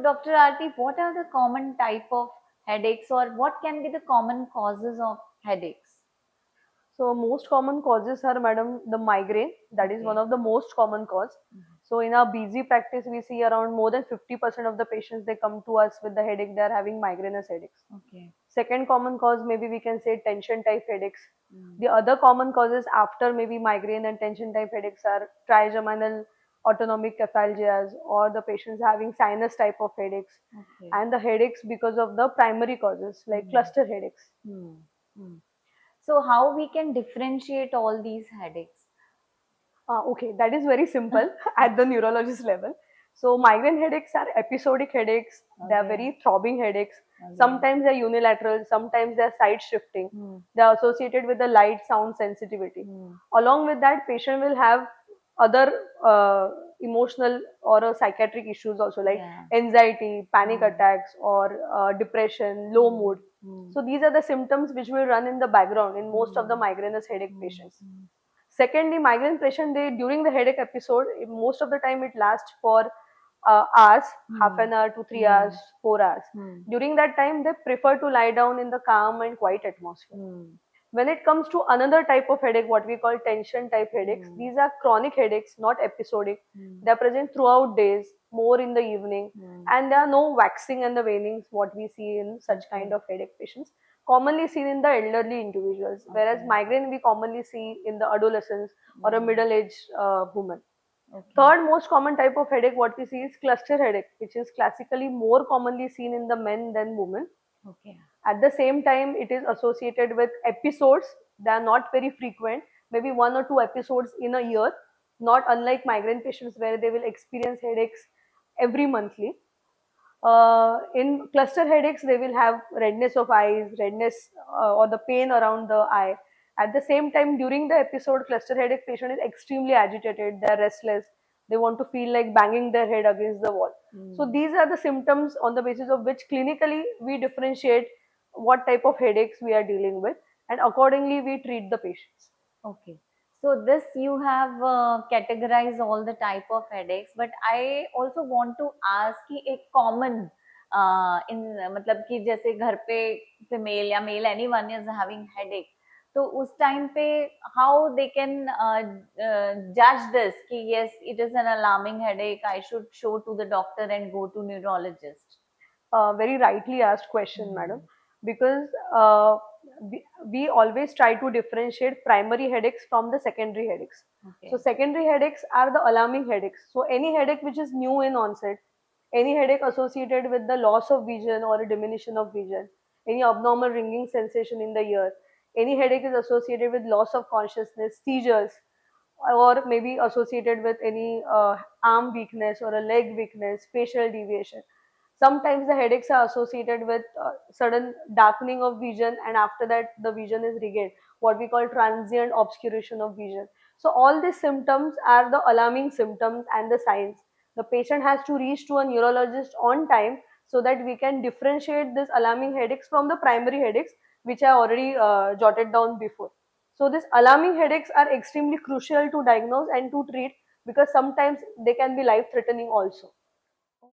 Dr. Aarti, what are the common type of headaches, or what can be the common causes of headaches? So most common causes are, madam, the migraine. That is one Okay. of the most common cause. So in our busy practice, we see around more than 50% of the patients, they come to us with the headache. They are having migrainous headaches. Okay. Second common cause, maybe we can say tension type headaches. Mm. The other common causes after maybe migraine and tension type headaches are trigeminal autonomic cephalgias, or the patients having sinus type of headaches, Okay. and the headaches because of the primary causes like cluster headaches. Hmm. Hmm. So how we can differentiate all these headaches? Okay, that is very simple at the neurologist level. So migraine headaches are episodic headaches. They are Okay. very throbbing headaches. Okay. Sometimes they're unilateral, sometimes they're side shifting. Hmm. They are associated with the light sound sensitivity. Hmm. Along with that, patient will have other emotional or psychiatric issues also, like Yeah. anxiety, panic Hmm. attacks, or depression, low Hmm. mood. Hmm. So these are the symptoms which will run in the background in most of the Hmm. migrainous headache Hmm. patients. Hmm. Secondly, migraine patient, they during the headache episode, most of the time it lasts for hours, half Hmm. an hour to 3 hours, Hmm. 4 hours. Hmm. During that time, they prefer to lie down in the calm and quiet atmosphere. Hmm. When it comes to another type of headache, what we call tension type headaches, Hmm. these are chronic headaches, not episodic. Hmm. They are present throughout days, more in the evening, Hmm. and there are no waxing and the wanings what we see in such Okay. kind of headache patients. Commonly seen in the elderly individuals, whereas Okay. migraine we commonly see in the adolescents or a Hmm. middle-aged woman. Okay. Third most common type of headache what we see is cluster headache, which is classically more commonly seen in the men than women. Okay. At the same time, it is associated with episodes. They are not very frequent, maybe 1 or 2 episodes in a year, not unlike migraine patients where they will experience headaches every monthly. In cluster headaches, they will have redness of eyes, redness or the pain around the eye. At the same time, during the episode, cluster headache patient is extremely agitated, they are restless, they want to feel like banging their head against the wall. So Hmm. these are the symptoms on the basis of which clinically we differentiate what type of headaches we are dealing with, and accordingly we treat the patients. Okay. So this you have categorized all the type of headaches, but I also want to ask कि एक common in मतलब कि जैसे घर पे female या male anyone is having headache, तो उस time पे how they can judge this कि yes it is an alarming headache, I should show to the doctor and go to neurologist. Very rightly asked question, madam, Hmm. because we always try to differentiate primary headaches from the secondary headaches. So Okay. secondary headaches are the alarming headaches. So any headache which is new in onset, any headache associated with the loss of vision or a diminution of vision, any abnormal ringing sensation in the ear, any headache is associated with loss of consciousness, seizures, or maybe associated with any arm weakness or a leg weakness, facial deviation. Sometimes the headaches are associated with sudden darkening of vision, and after that the vision is regained, what we call transient obscuration of vision. So all these symptoms are the alarming symptoms and the signs. The patient has to reach to a neurologist on time so that we can differentiate this alarming headaches from the primary headaches, which I already jotted down before. So these alarming headaches are extremely crucial to diagnose and to treat, because sometimes they can be life threatening also.